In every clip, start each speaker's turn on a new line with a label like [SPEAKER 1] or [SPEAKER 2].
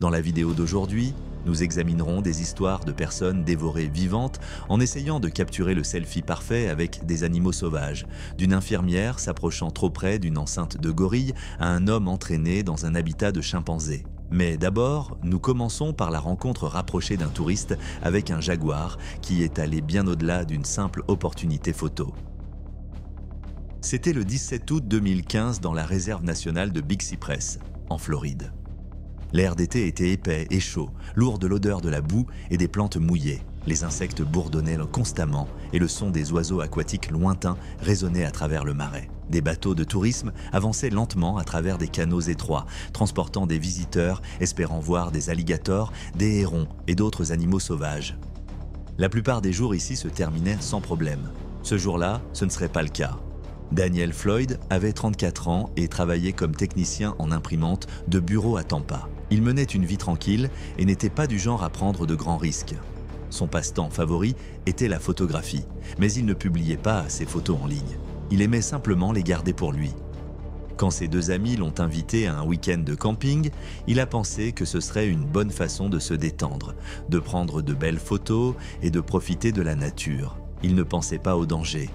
[SPEAKER 1] Dans la vidéo d'aujourd'hui, nous examinerons des histoires de personnes dévorées vivantes en essayant de capturer le selfie parfait avec des animaux sauvages, d'une infirmière s'approchant trop près d'une enceinte de gorille à un homme entraîné dans un habitat de chimpanzés. Mais d'abord, nous commençons par la rencontre rapprochée d'un touriste avec un jaguar qui est allé bien au-delà d'une simple opportunité photo. C'était le 17 août 2015 dans la réserve nationale de Big Cypress, en Floride. L'air d'été était épais et chaud, lourd de l'odeur de la boue et des plantes mouillées. Les insectes bourdonnaient constamment et le son des oiseaux aquatiques lointains résonnait à travers le marais. Des bateaux de tourisme avançaient lentement à travers des canaux étroits, transportant des visiteurs espérant voir des alligators, des hérons et d'autres animaux sauvages. La plupart des jours ici se terminaient sans problème. Ce jour-là, ce ne serait pas le cas. Daniel Floyd avait 34 ans et travaillait comme technicien en imprimante de bureau à Tampa. Il menait une vie tranquille et n'était pas du genre à prendre de grands risques. Son passe-temps favori était la photographie, mais il ne publiait pas ses photos en ligne. Il aimait simplement les garder pour lui. Quand ses deux amis l'ont invité à un week-end de camping, il a pensé que ce serait une bonne façon de se détendre, de prendre de belles photos et de profiter de la nature. Il ne pensait pas au danger.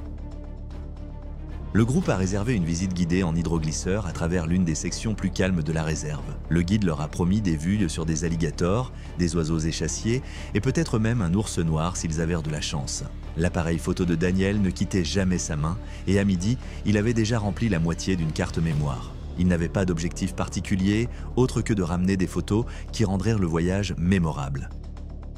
[SPEAKER 1] Le groupe a réservé une visite guidée en hydroglisseur à travers l'une des sections plus calmes de la réserve. Le guide leur a promis des vues sur des alligators, des oiseaux échassiers et peut-être même un ours noir s'ils avaient de la chance. L'appareil photo de Daniel ne quittait jamais sa main et à midi, il avait déjà rempli la moitié d'une carte mémoire. Il n'avait pas d'objectif particulier, autre que de ramener des photos qui rendraient le voyage mémorable.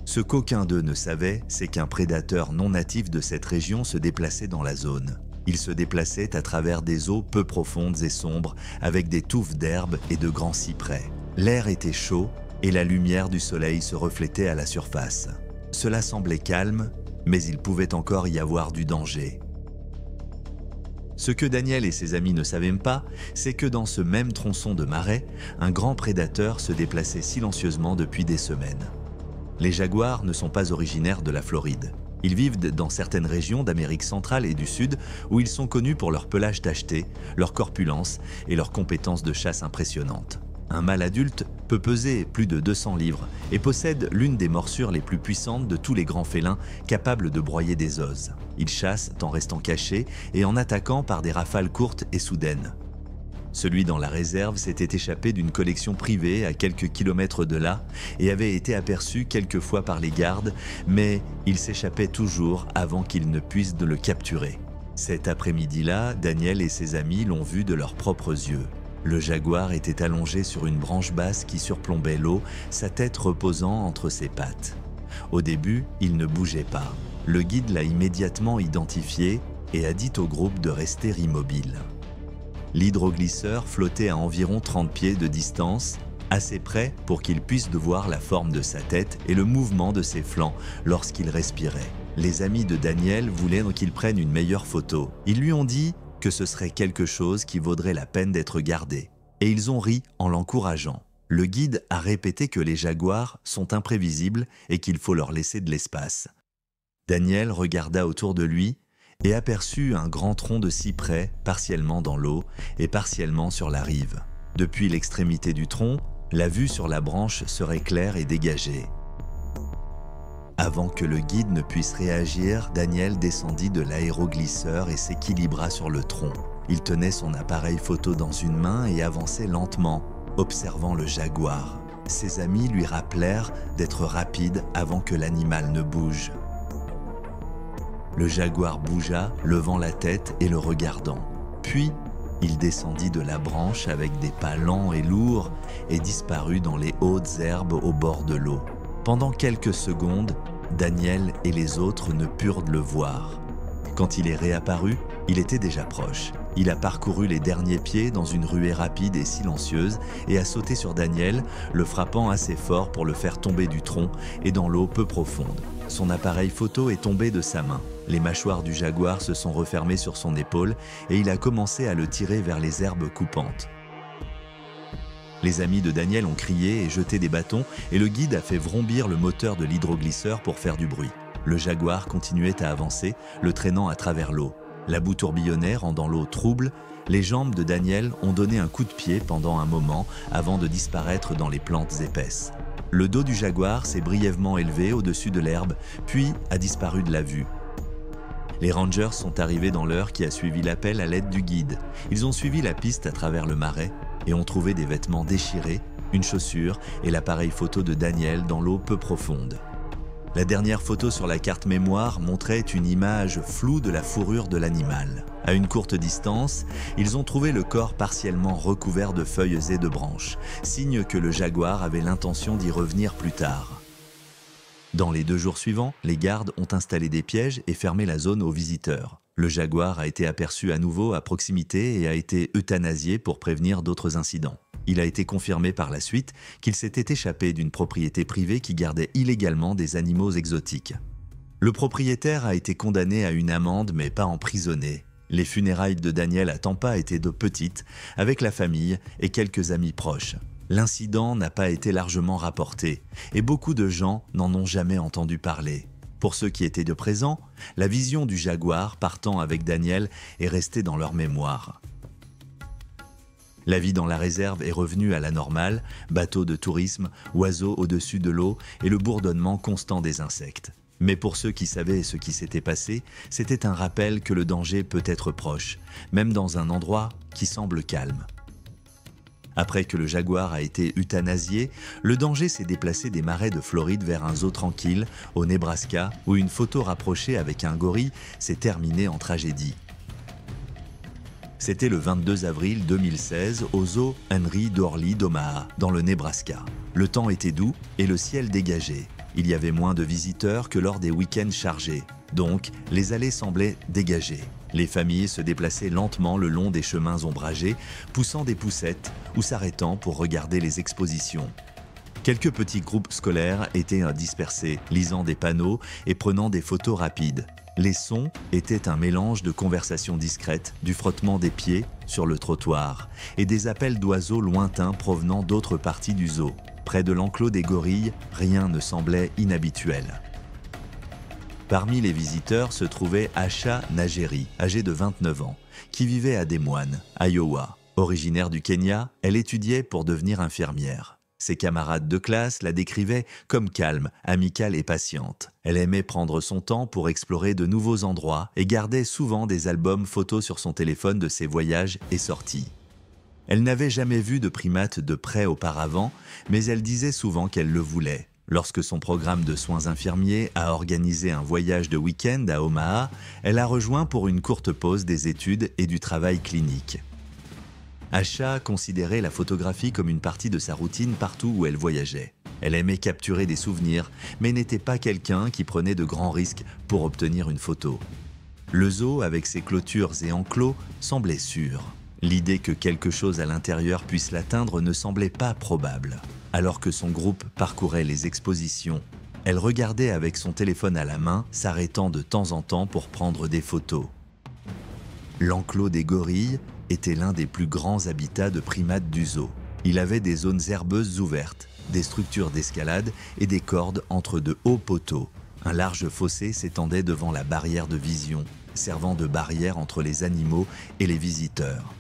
[SPEAKER 1] Ce qu'aucun d'eux ne savait, c'est qu'un prédateur non natif de cette région se déplaçait dans la zone. Il se déplaçait à travers des eaux peu profondes et sombres, avec des touffes d'herbe et de grands cyprès. L'air était chaud et la lumière du soleil se reflétait à la surface. Cela semblait calme, mais il pouvait encore y avoir du danger. Ce que Daniel et ses amis ne savaient pas, c'est que dans ce même tronçon de marais, un grand prédateur se déplaçait silencieusement depuis des semaines. Les jaguars ne sont pas originaires de la Floride. Ils vivent dans certaines régions d'Amérique centrale et du Sud où ils sont connus pour leur pelage tacheté, leur corpulence et leurs compétences de chasse impressionnantes. Un mâle adulte peut peser plus de 200 livres et possède l'une des morsures les plus puissantes de tous les grands félins capables de broyer des os. Ils chassent en restant cachés et en attaquant par des rafales courtes et soudaines. Celui dans la réserve s'était échappé d'une collection privée à quelques kilomètres de là et avait été aperçu quelques fois par les gardes, mais il s'échappait toujours avant qu'ils ne puissent le capturer. Cet après-midi-là, Daniel et ses amis l'ont vu de leurs propres yeux. Le jaguar était allongé sur une branche basse qui surplombait l'eau, sa tête reposant entre ses pattes. Au début, il ne bougeait pas. Le guide l'a immédiatement identifié et a dit au groupe de rester immobile. L'hydroglisseur flottait à environ 30 pieds de distance, assez près pour qu'ils puissent voir la forme de sa tête et le mouvement de ses flancs lorsqu'il respirait. Les amis de Daniel voulaient qu'il prenne une meilleure photo. Ils lui ont dit que ce serait quelque chose qui vaudrait la peine d'être gardé. Et ils ont ri en l'encourageant. Le guide a répété que les jaguars sont imprévisibles et qu'il faut leur laisser de l'espace. Daniel regarda autour de lui et aperçut un grand tronc de cyprès partiellement dans l'eau et partiellement sur la rive. Depuis l'extrémité du tronc, la vue sur la branche serait claire et dégagée. Avant que le guide ne puisse réagir, Daniel descendit de l'aéroglisseur et s'équilibra sur le tronc. Il tenait son appareil photo dans une main et avançait lentement, observant le jaguar. Ses amis lui rappelèrent d'être rapide avant que l'animal ne bouge. Le jaguar bougea, levant la tête et le regardant. Puis, il descendit de la branche avec des pas lents et lourds et disparut dans les hautes herbes au bord de l'eau. Pendant quelques secondes, Daniel et les autres ne purent le voir. Quand il est réapparu, il était déjà proche. Il a parcouru les derniers pieds dans une ruée rapide et silencieuse et a sauté sur Daniel, le frappant assez fort pour le faire tomber du tronc et dans l'eau peu profonde. Son appareil photo est tombé de sa main. Les mâchoires du jaguar se sont refermées sur son épaule et il a commencé à le tirer vers les herbes coupantes. Les amis de Daniel ont crié et jeté des bâtons et le guide a fait vrombir le moteur de l'hydroglisseur pour faire du bruit. Le jaguar continuait à avancer, le traînant à travers l'eau. La boue tourbillonnait, rendant l'eau trouble. Les jambes de Daniel ont donné un coup de pied pendant un moment avant de disparaître dans les plantes épaisses. Le dos du jaguar s'est brièvement élevé au-dessus de l'herbe, puis a disparu de la vue. Les rangers sont arrivés dans l'heure qui a suivi l'appel à l'aide du guide. Ils ont suivi la piste à travers le marais et ont trouvé des vêtements déchirés, une chaussure et l'appareil photo de Daniel dans l'eau peu profonde. La dernière photo sur la carte mémoire montrait une image floue de la fourrure de l'animal. À une courte distance, ils ont trouvé le corps partiellement recouvert de feuilles et de branches, signe que le jaguar avait l'intention d'y revenir plus tard. Dans les 2 jours suivants, les gardes ont installé des pièges et fermé la zone aux visiteurs. Le jaguar a été aperçu à nouveau à proximité et a été euthanasié pour prévenir d'autres incidents. Il a été confirmé par la suite qu'il s'était échappé d'une propriété privée qui gardait illégalement des animaux exotiques. Le propriétaire a été condamné à une amende mais pas emprisonné. Les funérailles de Daniel à Tampa étaient de petites, avec la famille et quelques amis proches. L'incident n'a pas été largement rapporté et beaucoup de gens n'en ont jamais entendu parler. Pour ceux qui étaient de présents, la vision du jaguar partant avec Daniel est restée dans leur mémoire. La vie dans la réserve est revenue à la normale, bateaux de tourisme, oiseaux au-dessus de l'eau et le bourdonnement constant des insectes. Mais pour ceux qui savaient ce qui s'était passé, c'était un rappel que le danger peut être proche, même dans un endroit qui semble calme. Après que le jaguar a été euthanasié, le danger s'est déplacé des marais de Floride vers un zoo tranquille, au Nebraska, où une photo rapprochée avec un gorille s'est terminée en tragédie. C'était le 22 avril 2016 au zoo Henry Doorly d'Omaha, dans le Nebraska. Le temps était doux et le ciel dégagé. Il y avait moins de visiteurs que lors des week-ends chargés, donc les allées semblaient dégagées. Les familles se déplaçaient lentement le long des chemins ombragés, poussant des poussettes ou s'arrêtant pour regarder les expositions. Quelques petits groupes scolaires étaient dispersés, lisant des panneaux et prenant des photos rapides. Les sons étaient un mélange de conversations discrètes, du frottement des pieds sur le trottoir et des appels d'oiseaux lointains provenant d'autres parties du zoo. Près de l'enclos des gorilles, rien ne semblait inhabituel. Parmi les visiteurs se trouvait Asha Nageri, âgée de 29 ans, qui vivait à Des Moines, Iowa. Originaire du Kenya, elle étudiait pour devenir infirmière. Ses camarades de classe la décrivaient comme calme, amicale et patiente. Elle aimait prendre son temps pour explorer de nouveaux endroits et gardait souvent des albums photos sur son téléphone de ses voyages et sorties. Elle n'avait jamais vu de primate de près auparavant, mais elle disait souvent qu'elle le voulait. Lorsque son programme de soins infirmiers a organisé un voyage de week-end à Omaha, elle a rejoint pour une courte pause des études et du travail clinique. Asha considérait la photographie comme une partie de sa routine partout où elle voyageait. Elle aimait capturer des souvenirs, mais n'était pas quelqu'un qui prenait de grands risques pour obtenir une photo. Le zoo, avec ses clôtures et enclos, semblait sûr. L'idée que quelque chose à l'intérieur puisse l'atteindre ne semblait pas probable. Alors que son groupe parcourait les expositions, elle regardait avec son téléphone à la main, s'arrêtant de temps en temps pour prendre des photos. L'enclos des gorilles était l'un des plus grands habitats de primates du zoo. Il avait des zones herbeuses ouvertes, des structures d'escalade et des cordes entre de hauts poteaux. Un large fossé s'étendait devant la barrière de vision, servant de barrière entre les animaux et les visiteurs.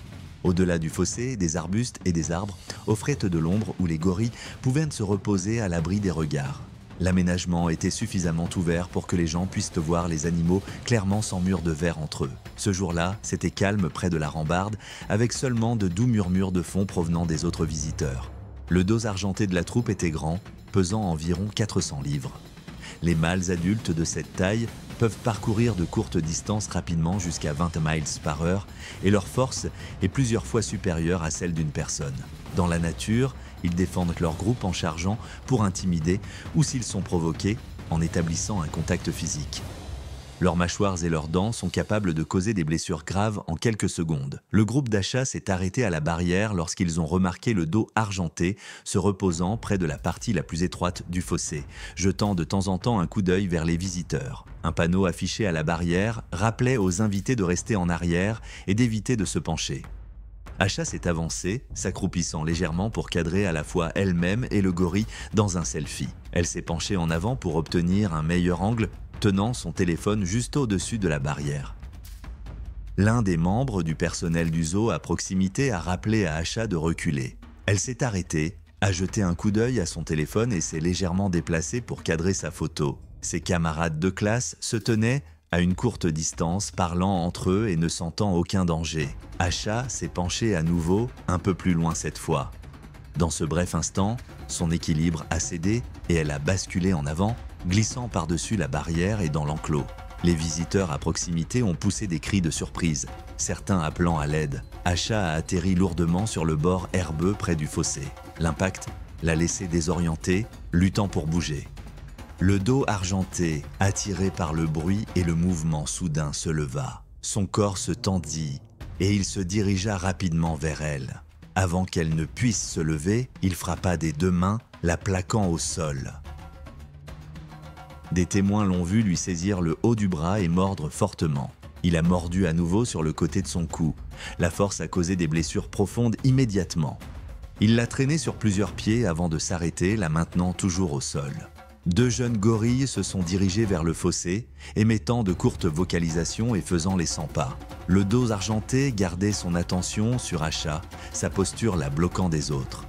[SPEAKER 1] Au-delà du fossé, des arbustes et des arbres offraient de l'ombre où les gorilles pouvaient se reposer à l'abri des regards. L'aménagement était suffisamment ouvert pour que les gens puissent voir les animaux clairement sans mur de verre entre eux. Ce jour-là, c'était calme près de la rambarde, avec seulement de doux murmures de fond provenant des autres visiteurs. Le dos argenté de la troupe était grand, pesant environ 400 livres. Les mâles adultes de cette taille peuvent parcourir de courtes distances rapidement jusqu'à 20 miles par heure et leur force est plusieurs fois supérieure à celle d'une personne. Dans la nature, ils défendent leur groupe en chargeant pour intimider ou s'ils sont provoqués en établissant un contact physique. Leurs mâchoires et leurs dents sont capables de causer des blessures graves en quelques secondes. Le groupe d'achat s'est arrêté à la barrière lorsqu'ils ont remarqué le dos argenté se reposant près de la partie la plus étroite du fossé, jetant de temps en temps un coup d'œil vers les visiteurs. Un panneau affiché à la barrière rappelait aux invités de rester en arrière et d'éviter de se pencher. Asha s'est avancée, s'accroupissant légèrement pour cadrer à la fois elle-même et le gorille dans un selfie. Elle s'est penchée en avant pour obtenir un meilleur angle, tenant son téléphone juste au-dessus de la barrière. L'un des membres du personnel du zoo à proximité a rappelé à Asha de reculer. Elle s'est arrêtée, a jeté un coup d'œil à son téléphone et s'est légèrement déplacée pour cadrer sa photo. Ses camarades de classe se tenaient à une courte distance, parlant entre eux et ne sentant aucun danger. Asha s'est penchée à nouveau, un peu plus loin cette fois. Dans ce bref instant, son équilibre a cédé et elle a basculé en avant, glissant par-dessus la barrière et dans l'enclos. Les visiteurs à proximité ont poussé des cris de surprise, certains appelant à l'aide. Asha a atterri lourdement sur le bord herbeux près du fossé. L'impact l'a laissé désorientée, luttant pour bouger. Le dos argenté, attiré par le bruit et le mouvement soudain, se leva. Son corps se tendit et il se dirigea rapidement vers elle. Avant qu'elle ne puisse se lever, il frappa des deux mains, la plaquant au sol. Des témoins l'ont vu lui saisir le haut du bras et mordre fortement. Il a mordu à nouveau sur le côté de son cou. La force a causé des blessures profondes immédiatement. Il l'a traîné sur plusieurs pieds avant de s'arrêter, la maintenant toujours au sol. Deux jeunes gorilles se sont dirigés vers le fossé, émettant de courtes vocalisations et faisant les 100 pas. Le dos argenté gardait son attention sur Asha, sa posture la bloquant des autres.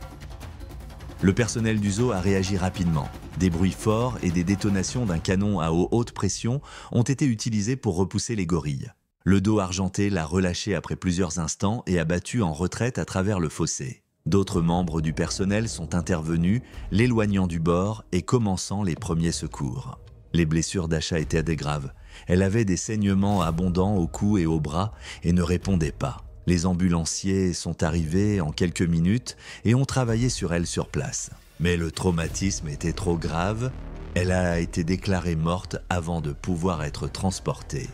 [SPEAKER 1] Le personnel du zoo a réagi rapidement. Des bruits forts et des détonations d'un canon à haute pression ont été utilisés pour repousser les gorilles. Le dos argenté l'a relâché après plusieurs instants et a battu en retraite à travers le fossé. D'autres membres du personnel sont intervenus, l'éloignant du bord et commençant les premiers secours. Les blessures d'Asha étaient des graves. Elle avait des saignements abondants au cou et au bras et ne répondait pas. Les ambulanciers sont arrivés en quelques minutes et ont travaillé sur elle sur place. Mais le traumatisme était trop grave, elle a été déclarée morte avant de pouvoir être transportée.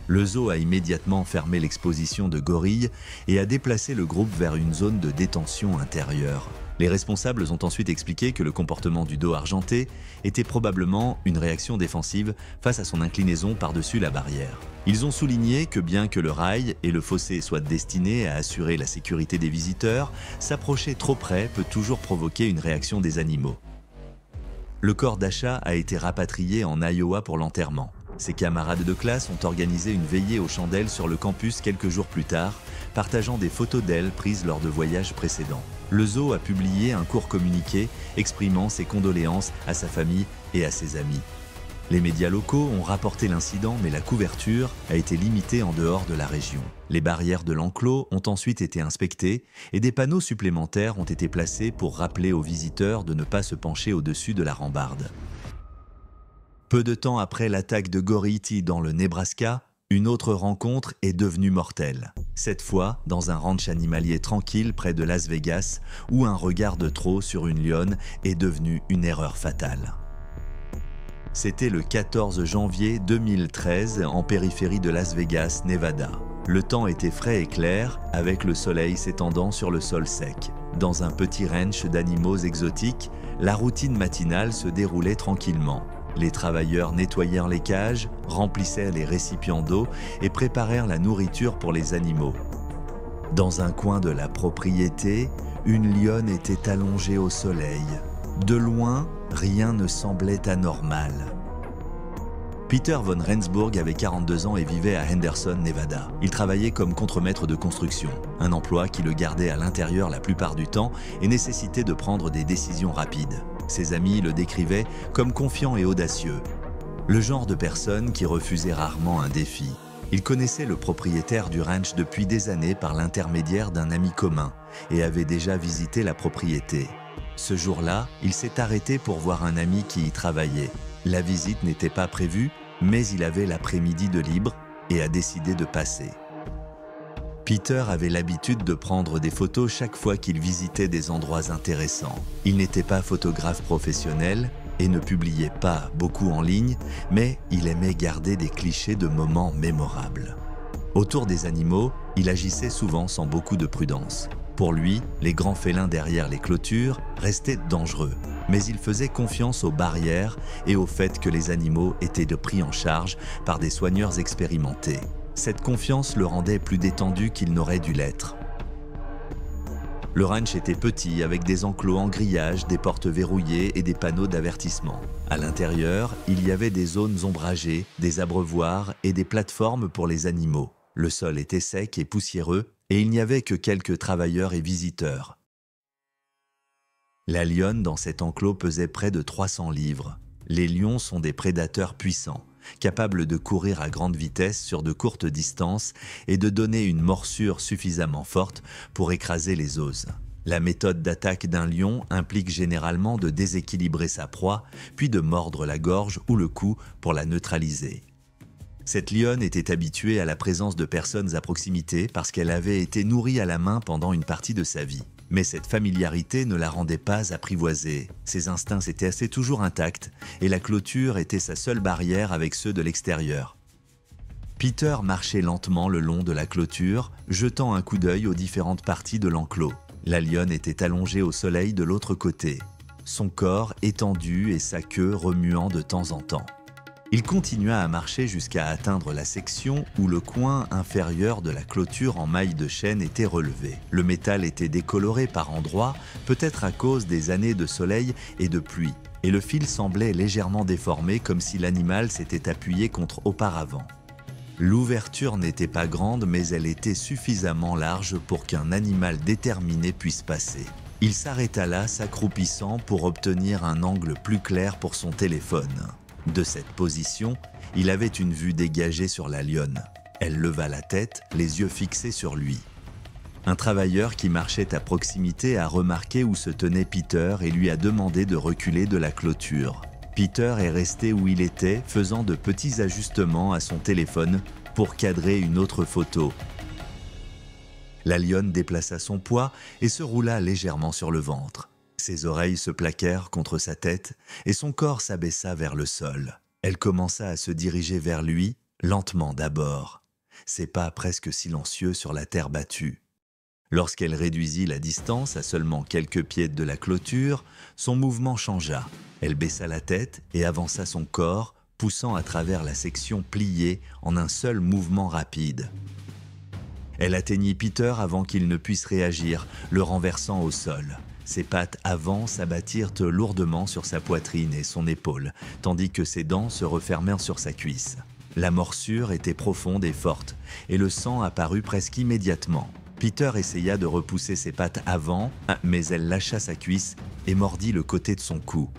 [SPEAKER 1] Le zoo a immédiatement fermé l'exposition de gorilles et a déplacé le groupe vers une zone de détention intérieure. Les responsables ont ensuite expliqué que le comportement du dos argenté était probablement une réaction défensive face à son inclinaison par-dessus la barrière. Ils ont souligné que bien que le rail et le fossé soient destinés à assurer la sécurité des visiteurs, s'approcher trop près peut toujours provoquer une réaction des animaux. Le corps d'Asha a été rapatrié en Iowa pour l'enterrement. Ses camarades de classe ont organisé une veillée aux chandelles sur le campus quelques jours plus tard, partageant des photos d'elle prises lors de voyages précédents. Le zoo a publié un court communiqué exprimant ses condoléances à sa famille et à ses amis. Les médias locaux ont rapporté l'incident, mais la couverture a été limitée en dehors de la région. Les barrières de l'enclos ont ensuite été inspectées et des panneaux supplémentaires ont été placés pour rappeler aux visiteurs de ne pas se pencher au-dessus de la rambarde. Peu de temps après l'attaque de Gority dans le Nebraska, une autre rencontre est devenue mortelle. Cette fois, dans un ranch animalier tranquille près de Las Vegas, où un regard de trop sur une lionne est devenu une erreur fatale. C'était le 14 janvier 2013 en périphérie de Las Vegas, Nevada. Le temps était frais et clair, avec le soleil s'étendant sur le sol sec. Dans un petit ranch d'animaux exotiques, la routine matinale se déroulait tranquillement. Les travailleurs nettoyèrent les cages, remplissaient les récipients d'eau et préparèrent la nourriture pour les animaux. Dans un coin de la propriété, une lionne était allongée au soleil. De loin, rien ne semblait anormal. Peter von Rensburg avait 42 ans et vivait à Henderson, Nevada. Il travaillait comme contremaître de construction, un emploi qui le gardait à l'intérieur la plupart du temps et nécessitait de prendre des décisions rapides. Ses amis le décrivaient comme confiant et audacieux, le genre de personne qui refusait rarement un défi. Il connaissait le propriétaire du ranch depuis des années par l'intermédiaire d'un ami commun et avait déjà visité la propriété. Ce jour-là, il s'est arrêté pour voir un ami qui y travaillait. La visite n'était pas prévue, mais il avait l'après-midi de libre et a décidé de passer. Peter avait l'habitude de prendre des photos chaque fois qu'il visitait des endroits intéressants. Il n'était pas photographe professionnel et ne publiait pas beaucoup en ligne, mais il aimait garder des clichés de moments mémorables. Autour des animaux, il agissait souvent sans beaucoup de prudence. Pour lui, les grands félins derrière les clôtures restaient dangereux, mais il faisait confiance aux barrières et au fait que les animaux étaient pris en charge par des soigneurs expérimentés. Cette confiance le rendait plus détendu qu'il n'aurait dû l'être. Le ranch était petit, avec des enclos en grillage, des portes verrouillées et des panneaux d'avertissement. À l'intérieur, il y avait des zones ombragées, des abreuvoirs et des plateformes pour les animaux. Le sol était sec et poussiéreux et il n'y avait que quelques travailleurs et visiteurs. La lionne dans cet enclos pesait près de 300 livres. Les lions sont des prédateurs puissants, capables de courir à grande vitesse sur de courtes distances et de donner une morsure suffisamment forte pour écraser les os. La méthode d'attaque d'un lion implique généralement de déséquilibrer sa proie, puis de mordre la gorge ou le cou pour la neutraliser. Cette lionne était habituée à la présence de personnes à proximité parce qu'elle avait été nourrie à la main pendant une partie de sa vie. Mais cette familiarité ne la rendait pas apprivoisée. Ses instincts étaient assez toujours intacts et la clôture était sa seule barrière avec ceux de l'extérieur. Peter marchait lentement le long de la clôture, jetant un coup d'œil aux différentes parties de l'enclos. La lionne était allongée au soleil de l'autre côté, son corps étendu et sa queue remuant de temps en temps. Il continua à marcher jusqu'à atteindre la section où le coin inférieur de la clôture en maille de chêne était relevé. Le métal était décoloré par endroits, peut-être à cause des années de soleil et de pluie, et le fil semblait légèrement déformé comme si l'animal s'était appuyé contre auparavant. L'ouverture n'était pas grande, mais elle était suffisamment large pour qu'un animal déterminé puisse passer. Il s'arrêta là, s'accroupissant pour obtenir un angle plus clair pour son téléphone. De cette position, il avait une vue dégagée sur la lionne. Elle leva la tête, les yeux fixés sur lui. Un travailleur qui marchait à proximité a remarqué où se tenait Peter et lui a demandé de reculer de la clôture. Peter est resté où il était, faisant de petits ajustements à son téléphone pour cadrer une autre photo. La lionne déplaça son poids et se roula légèrement sur le ventre. Ses oreilles se plaquèrent contre sa tête et son corps s'abaissa vers le sol. Elle commença à se diriger vers lui, lentement d'abord, ses pas presque silencieux sur la terre battue. Lorsqu'elle réduisit la distance à seulement quelques pieds de la clôture, son mouvement changea. Elle baissa la tête et avança son corps, poussant à travers la section pliée en un seul mouvement rapide. Elle atteignit Peter avant qu'il ne puisse réagir, le renversant au sol. Ses pattes avant s'abattirent lourdement sur sa poitrine et son épaule, tandis que ses dents se refermèrent sur sa cuisse. La morsure était profonde et forte, et le sang apparut presque immédiatement. Peter essaya de repousser ses pattes avant, mais elle lâcha sa cuisse et mordit le côté de son cou.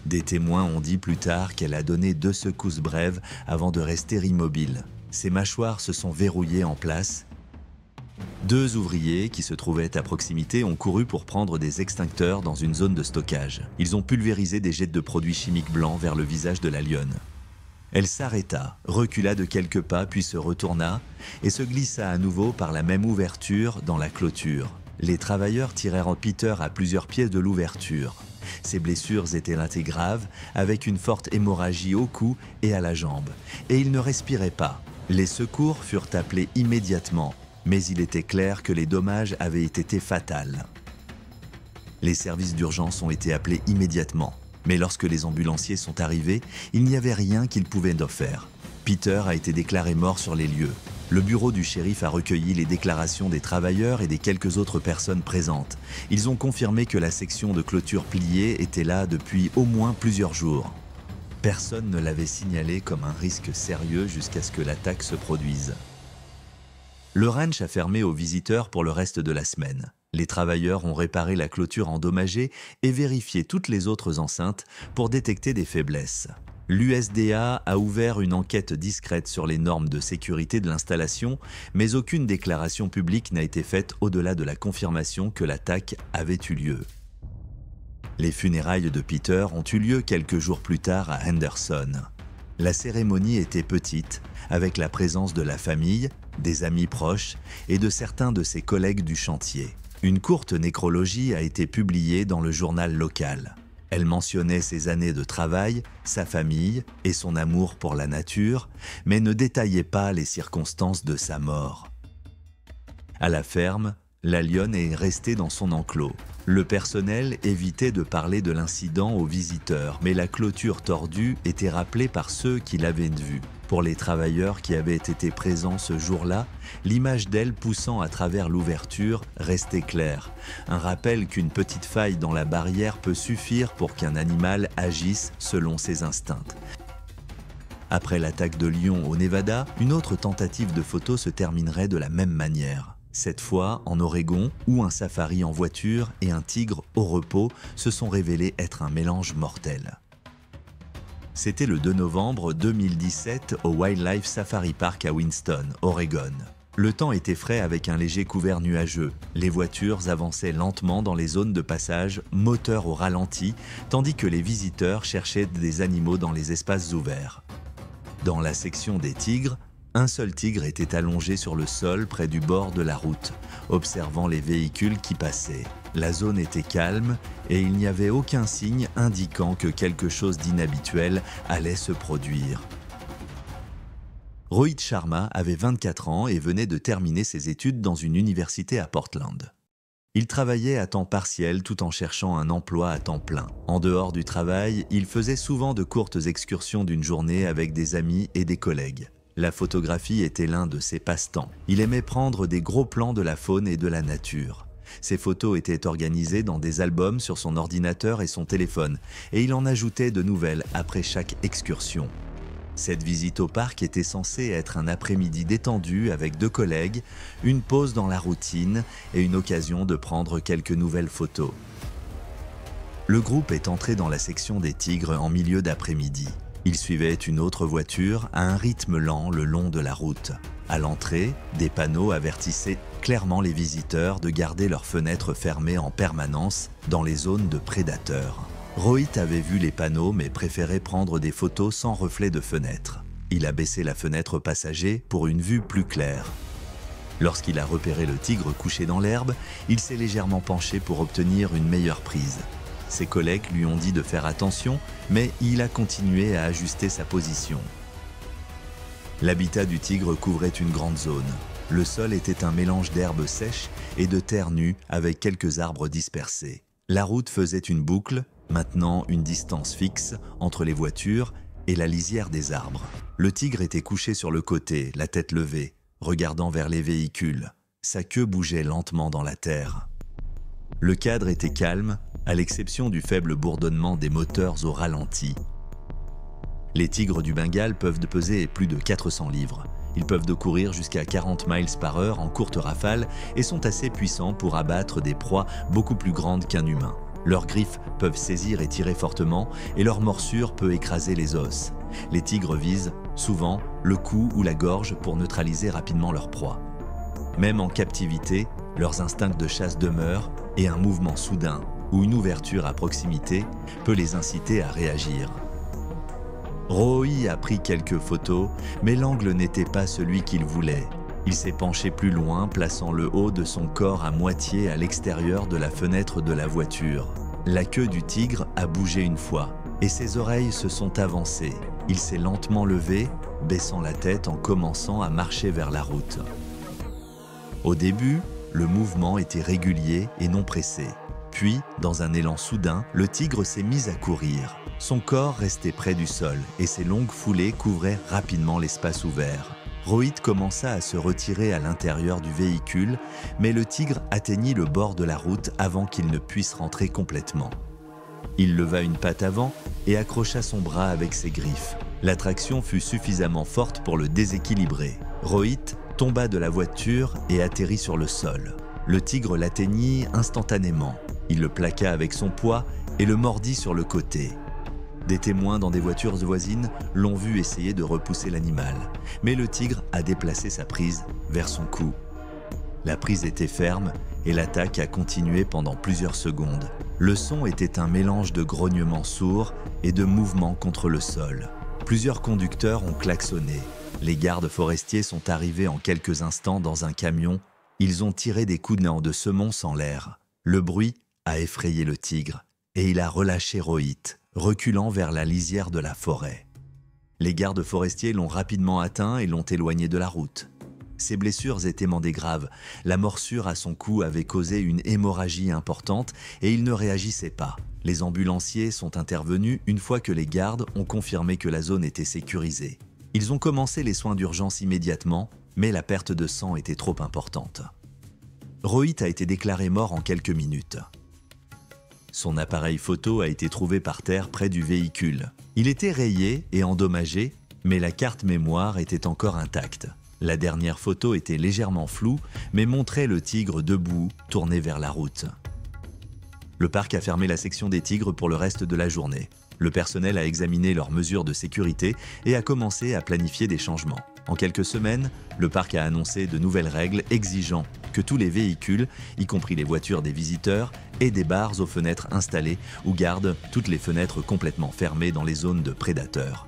[SPEAKER 1] Des témoins ont dit plus tard qu'elle a donné 2 secousses brèves avant de rester immobile. Ses mâchoires se sont verrouillées en place. 2 ouvriers qui se trouvaient à proximité ont couru pour prendre des extincteurs dans une zone de stockage. Ils ont pulvérisé des jets de produits chimiques blancs vers le visage de la lionne. Elle s'arrêta, recula de quelques pas puis se retourna et se glissa à nouveau par la même ouverture dans la clôture. Les travailleurs tirèrent Peter à plusieurs pieds de l'ouverture. Ses blessures étaient graves, avec une forte hémorragie au cou et à la jambe, et il ne respirait pas. Les secours furent appelés immédiatement, mais il était clair que les dommages avaient été fatals. Les services d'urgence ont été appelés immédiatement, mais lorsque les ambulanciers sont arrivés, il n'y avait rien qu'ils pouvaient faire. Peter a été déclaré mort sur les lieux. Le bureau du shérif a recueilli les déclarations des travailleurs et des quelques autres personnes présentes. Ils ont confirmé que la section de clôture pliée était là depuis au moins plusieurs jours. Personne ne l'avait signalé comme un risque sérieux jusqu'à ce que l'attaque se produise. Le ranch a fermé aux visiteurs pour le reste de la semaine. Les travailleurs ont réparé la clôture endommagée et vérifié toutes les autres enceintes pour détecter des faiblesses. L'USDA a ouvert une enquête discrète sur les normes de sécurité de l'installation, mais aucune déclaration publique n'a été faite au-delà de la confirmation que l'attaque avait eu lieu. Les funérailles de Peter ont eu lieu quelques jours plus tard à Henderson. La cérémonie était petite, avec la présence de la famille, des amis proches et de certains de ses collègues du chantier. Une courte nécrologie a été publiée dans le journal local. Elle mentionnait ses années de travail, sa famille et son amour pour la nature, mais ne détaillait pas les circonstances de sa mort. À la ferme, la lionne est restée dans son enclos. Le personnel évitait de parler de l'incident aux visiteurs, mais la clôture tordue était rappelée par ceux qui l'avaient vue. Pour les travailleurs qui avaient été présents ce jour-là, l'image d'elle poussant à travers l'ouverture restait claire. Un rappel qu'une petite faille dans la barrière peut suffire pour qu'un animal agisse selon ses instincts. Après l'attaque de Lyon au Nevada, une autre tentative de photo se terminerait de la même manière. Cette fois en Oregon, où un safari en voiture et un tigre au repos se sont révélés être un mélange mortel. C'était le 2 novembre 2017 au Wildlife Safari Park à Winston, Oregon. Le temps était frais avec un léger couvert nuageux. Les voitures avançaient lentement dans les zones de passage, moteur au ralenti, tandis que les visiteurs cherchaient des animaux dans les espaces ouverts. Dans la section des tigres, un seul tigre était allongé sur le sol près du bord de la route, observant les véhicules qui passaient. La zone était calme et il n'y avait aucun signe indiquant que quelque chose d'inhabituel allait se produire. Rohit Sharma avait 24 ans et venait de terminer ses études dans une université à Portland. Il travaillait à temps partiel tout en cherchant un emploi à temps plein. En dehors du travail, il faisait souvent de courtes excursions d'une journée avec des amis et des collègues. La photographie était l'un de ses passe-temps. Il aimait prendre des gros plans de la faune et de la nature. Ses photos étaient organisées dans des albums sur son ordinateur et son téléphone, et il en ajoutait de nouvelles après chaque excursion. Cette visite au parc était censée être un après-midi détendu avec 2 collègues, une pause dans la routine et une occasion de prendre quelques nouvelles photos. Le groupe est entré dans la section des tigres en milieu d'après-midi. Il suivait une autre voiture à un rythme lent le long de la route. À l'entrée, des panneaux avertissaient clairement les visiteurs de garder leurs fenêtres fermées en permanence dans les zones de prédateurs. Rohit avait vu les panneaux mais préférait prendre des photos sans reflet de fenêtre. Il a baissé la fenêtre passager pour une vue plus claire. Lorsqu'il a repéré le tigre couché dans l'herbe, il s'est légèrement penché pour obtenir une meilleure prise. Ses collègues lui ont dit de faire attention, mais il a continué à ajuster sa position. L'habitat du tigre couvrait une grande zone. Le sol était un mélange d'herbes sèches et de terre nue avec quelques arbres dispersés. La route faisait une boucle, maintenant une distance fixe entre les voitures et la lisière des arbres. Le tigre était couché sur le côté, la tête levée, regardant vers les véhicules. Sa queue bougeait lentement dans la terre. Le cadre était calme, à l'exception du faible bourdonnement des moteurs au ralenti. Les tigres du Bengale peuvent peser plus de 400 livres. Ils peuvent courir jusqu'à 40 miles par heure en courte rafale et sont assez puissants pour abattre des proies beaucoup plus grandes qu'un humain. Leurs griffes peuvent saisir et tirer fortement et leur morsure peut écraser les os. Les tigres visent, souvent, le cou ou la gorge pour neutraliser rapidement leur proie. Même en captivité, leurs instincts de chasse demeurent et un mouvement soudain ou une ouverture à proximité peut les inciter à réagir. Rohit a pris quelques photos, mais l'angle n'était pas celui qu'il voulait. Il s'est penché plus loin, plaçant le haut de son corps à moitié à l'extérieur de la fenêtre de la voiture. La queue du tigre a bougé une fois, et ses oreilles se sont avancées. Il s'est lentement levé, baissant la tête en commençant à marcher vers la route. Au début, le mouvement était régulier et non pressé. Puis, dans un élan soudain, le tigre s'est mis à courir. Son corps restait près du sol et ses longues foulées couvraient rapidement l'espace ouvert. Rohit commença à se retirer à l'intérieur du véhicule, mais le tigre atteignit le bord de la route avant qu'il ne puisse rentrer complètement. Il leva une patte avant et accrocha son bras avec ses griffes. L'attraction fut suffisamment forte pour le déséquilibrer. Rohit tomba de la voiture et atterrit sur le sol. Le tigre l'atteignit instantanément. Il le plaqua avec son poids et le mordit sur le côté. Des témoins dans des voitures voisines l'ont vu essayer de repousser l'animal, mais le tigre a déplacé sa prise vers son cou. La prise était ferme et l'attaque a continué pendant plusieurs secondes. Le son était un mélange de grognements sourds et de mouvements contre le sol. Plusieurs conducteurs ont klaxonné. Les gardes forestiers sont arrivés en quelques instants dans un camion. Ils ont tiré des coups de semonce en l'air. Le bruit a effrayé le tigre et il a relâché Rohit, reculant vers la lisière de la forêt. Les gardes forestiers l'ont rapidement atteint et l'ont éloigné de la route. Ses blessures étaient mandées graves. La morsure à son cou avait causé une hémorragie importante et il ne réagissait pas. Les ambulanciers sont intervenus une fois que les gardes ont confirmé que la zone était sécurisée. Ils ont commencé les soins d'urgence immédiatement, mais la perte de sang était trop importante. Rohit a été déclaré mort en quelques minutes. Son appareil photo a été trouvé par terre près du véhicule. Il était rayé et endommagé, Mais la carte mémoire était encore intacte. La dernière photo était légèrement floue, mais montrait le tigre debout, tourné vers la route. Le parc a fermé la section des tigres pour le reste de la journée. Le personnel a examiné leurs mesures de sécurité et a commencé à planifier des changements. En quelques semaines, le parc a annoncé de nouvelles règles exigeant que tous les véhicules, y compris les voitures des visiteurs, aient des barres aux fenêtres installées ou gardent toutes les fenêtres complètement fermées dans les zones de prédateurs.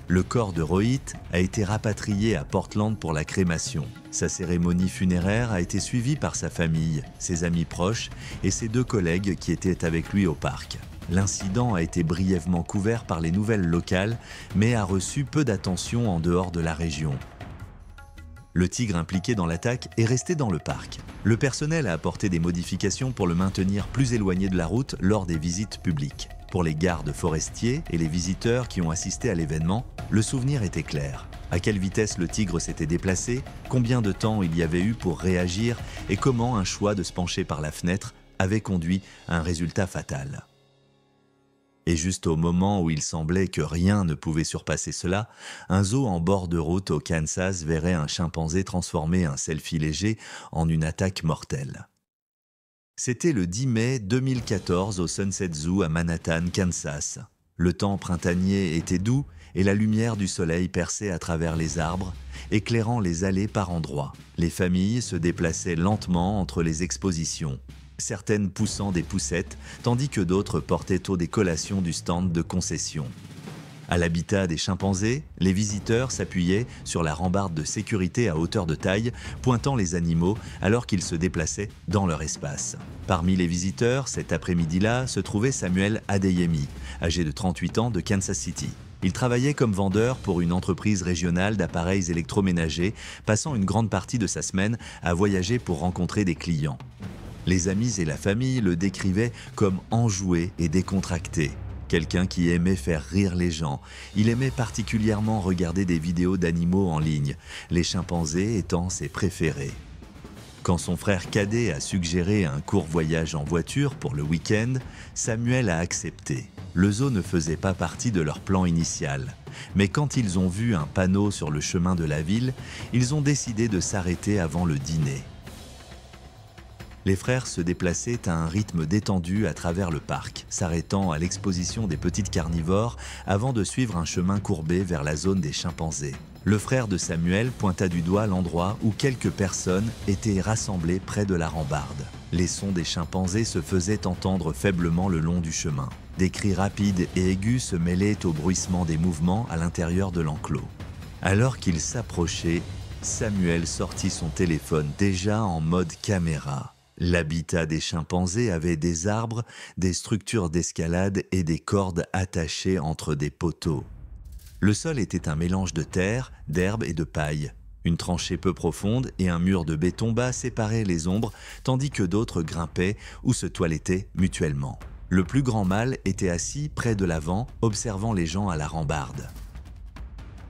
[SPEAKER 1] Le corps de Rohit a été rapatrié à Portland pour la crémation. Sa cérémonie funéraire a été suivie par sa famille, ses amis proches et ses 2 collègues qui étaient avec lui au parc. L'incident a été brièvement couvert par les nouvelles locales, mais a reçu peu d'attention en dehors de la région. Le tigre impliqué dans l'attaque est resté dans le parc. Le personnel a apporté des modifications pour le maintenir plus éloigné de la route lors des visites publiques. Pour les gardes forestiers et les visiteurs qui ont assisté à l'événement, le souvenir était clair. À quelle vitesse le tigre s'était déplacé, combien de temps il y avait eu pour réagir et comment un choix de se pencher par la fenêtre avait conduit à un résultat fatal. Et juste au moment où il semblait que rien ne pouvait surpasser cela, un zoo en bord de route au Kansas verrait un chimpanzé transformer un selfie léger en une attaque mortelle. C'était le 10 mai 2014 au Sunset Zoo à Manhattan, Kansas. Le temps printanier était doux et la lumière du soleil perçait à travers les arbres, éclairant les allées par endroits. Les familles se déplaçaient lentement entre les expositions, certaines poussant des poussettes, tandis que d'autres portaient des collations du stand de concession. À l'habitat des chimpanzés, les visiteurs s'appuyaient sur la rambarde de sécurité à hauteur de taille, pointant les animaux alors qu'ils se déplaçaient dans leur espace. Parmi les visiteurs, cet après-midi-là, se trouvait Samuel Adeyemi, âgé de 38 ans de Kansas City. Il travaillait comme vendeur pour une entreprise régionale d'appareils électroménagers, passant une grande partie de sa semaine à voyager pour rencontrer des clients. Les amis et la famille le décrivaient comme enjoué et décontracté. Quelqu'un qui aimait faire rire les gens. Il aimait particulièrement regarder des vidéos d'animaux en ligne, les chimpanzés étant ses préférés. Quand son frère cadet a suggéré un court voyage en voiture pour le week-end, Samuel a accepté. Le zoo ne faisait pas partie de leur plan initial. Mais quand ils ont vu un panneau sur le chemin de la ville, ils ont décidé de s'arrêter avant le dîner. Les frères se déplaçaient à un rythme détendu à travers le parc, s'arrêtant à l'exposition des petites carnivores avant de suivre un chemin courbé vers la zone des chimpanzés. Le frère de Samuel pointa du doigt l'endroit où quelques personnes étaient rassemblées près de la rambarde. Les sons des chimpanzés se faisaient entendre faiblement le long du chemin. Des cris rapides et aigus se mêlaient au bruissement des mouvements à l'intérieur de l'enclos. Alors qu'il s'approchait, Samuel sortit son téléphone déjà en mode caméra. L'habitat des chimpanzés avait des arbres, des structures d'escalade et des cordes attachées entre des poteaux. Le sol était un mélange de terre, d'herbe et de paille. Une tranchée peu profonde et un mur de béton bas séparaient les ombres, tandis que d'autres grimpaient ou se toilettaient mutuellement. Le plus grand mâle était assis près de l'avant, observant les gens à la rambarde.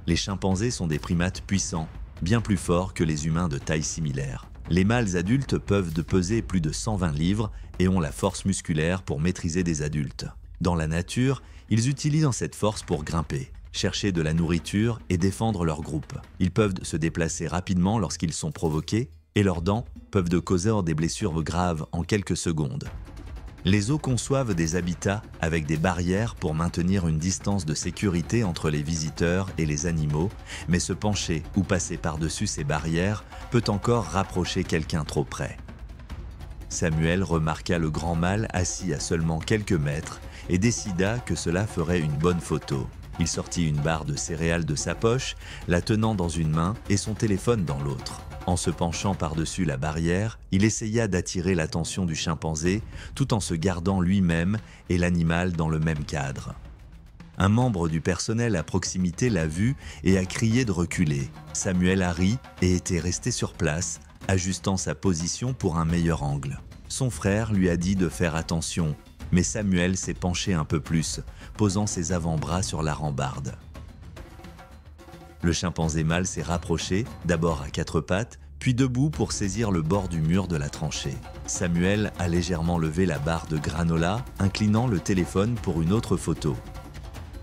[SPEAKER 1] Les chimpanzés sont des primates puissants, bien plus forts que les humains de taille similaire. Les mâles adultes peuvent peser plus de 120 livres et ont la force musculaire pour maîtriser des adultes. Dans la nature, ils utilisent cette force pour grimper, chercher de la nourriture et défendre leur groupe. Ils peuvent se déplacer rapidement lorsqu'ils sont provoqués et leurs dents peuvent causer des blessures graves en quelques secondes. Les zoos conçoivent des habitats avec des barrières pour maintenir une distance de sécurité entre les visiteurs et les animaux, mais se pencher ou passer par-dessus ces barrières peut encore rapprocher quelqu'un trop près. Samuel remarqua le grand mâle assis à seulement quelques mètres et décida que cela ferait une bonne photo. Il sortit une barre de céréales de sa poche, la tenant dans une main et son téléphone dans l'autre. En se penchant par-dessus la barrière, il essaya d'attirer l'attention du chimpanzé tout en se gardant lui-même et l'animal dans le même cadre. Un membre du personnel à proximité l'a vu et a crié de reculer. Samuel a ri et était resté sur place, ajustant sa position pour un meilleur angle. Son frère lui a dit de faire attention, mais Samuel s'est penché un peu plus, posant ses avant-bras sur la rambarde. Le chimpanzé mâle s'est rapproché, d'abord à quatre pattes, puis debout pour saisir le bord du mur de la tranchée. Samuel a légèrement levé la barre de granola, inclinant le téléphone pour une autre photo.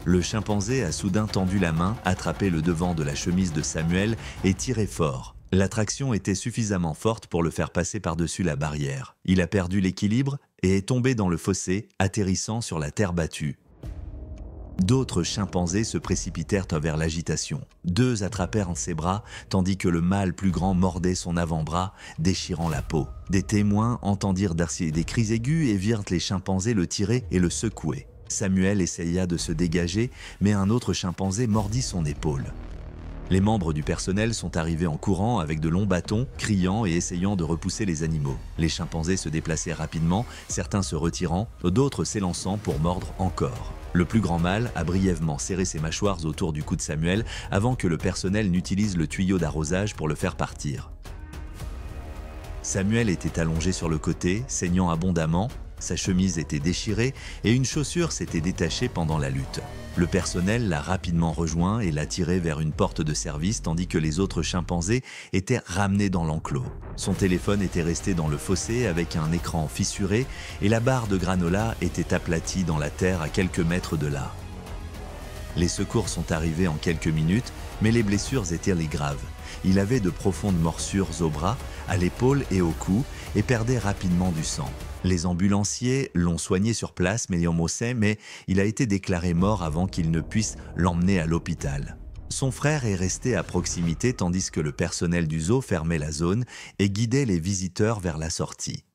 [SPEAKER 1] Le chimpanzé a soudain tendu la main, attrapé le devant de la chemise de Samuel et tiré fort. L'attraction était suffisamment forte pour le faire passer par-dessus la barrière. Il a perdu l'équilibre et est tombé dans le fossé, atterrissant sur la terre battue. D'autres chimpanzés se précipitèrent vers l'agitation. 2 attrapèrent ses bras, tandis que le mâle plus grand mordait son avant-bras, déchirant la peau. Des témoins entendirent des cris aigus et virent les chimpanzés le tirer et le secouer. Samuel essaya de se dégager, mais un autre chimpanzé mordit son épaule. Les membres du personnel sont arrivés en courant avec de longs bâtons, criant et essayant de repousser les animaux. Les chimpanzés se déplaçaient rapidement, certains se retirant, d'autres s'élançant pour mordre encore. Le plus grand mâle a brièvement serré ses mâchoires autour du cou de Samuel avant que le personnel n'utilise le tuyau d'arrosage pour le faire partir. Samuel était allongé sur le côté, saignant abondamment. Sa chemise était déchirée et une chaussure s'était détachée pendant la lutte. Le personnel l'a rapidement rejoint et l'a tiré vers une porte de service tandis que les autres chimpanzés étaient ramenés dans l'enclos. Son téléphone était resté dans le fossé avec un écran fissuré et la barre de granola était aplatie dans la terre à quelques mètres de là. Les secours sont arrivés en quelques minutes, mais les blessures étaient graves. Il avait de profondes morsures au bras, à l'épaule et au cou et perdait rapidement du sang. Les ambulanciers l'ont soigné sur place, mais il a été déclaré mort avant qu'ils ne puissent l'emmener à l'hôpital. Son frère est resté à proximité tandis que le personnel du zoo fermait la zone et guidait les visiteurs vers la sortie.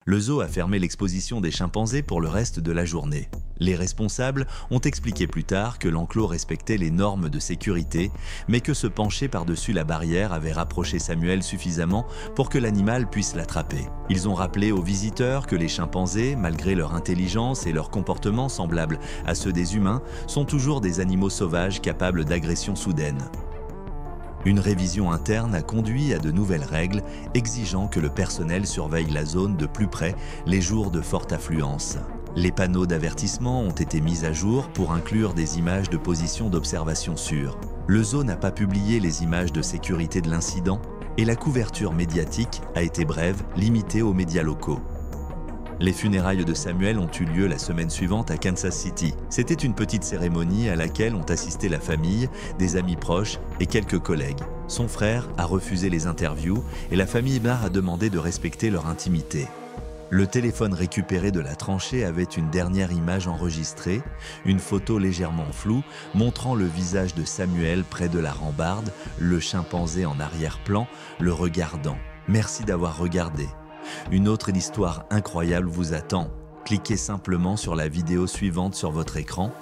[SPEAKER 1] Le zoo a fermé l'exposition des chimpanzés pour le reste de la journée. Les responsables ont expliqué plus tard que l'enclos respectait les normes de sécurité, mais que se pencher par-dessus la barrière avait rapproché Samuel suffisamment pour que l'animal puisse l'attraper. Ils ont rappelé aux visiteurs que les chimpanzés, malgré leur intelligence et leur comportement semblables à ceux des humains, sont toujours des animaux sauvages capables d'agressions soudaines. Une révision interne a conduit à de nouvelles règles exigeant que le personnel surveille la zone de plus près les jours de forte affluence. Les panneaux d'avertissement ont été mis à jour pour inclure des images de positions d'observation sûres. Le zoo n'a pas publié les images de sécurité de l'incident et la couverture médiatique a été brève, limitée aux médias locaux. Les funérailles de Samuel ont eu lieu la semaine suivante à Kansas City. C'était une petite cérémonie à laquelle ont assisté la famille, des amis proches et quelques collègues. Son frère a refusé les interviews et la famille Barr a demandé de respecter leur intimité. Le téléphone récupéré de la tranchée avait une dernière image enregistrée, une photo légèrement floue montrant le visage de Samuel près de la rambarde, le chimpanzé en arrière-plan, le regardant. « Merci d'avoir regardé. Une autre histoire incroyable vous attend. Cliquez simplement sur la vidéo suivante sur votre écran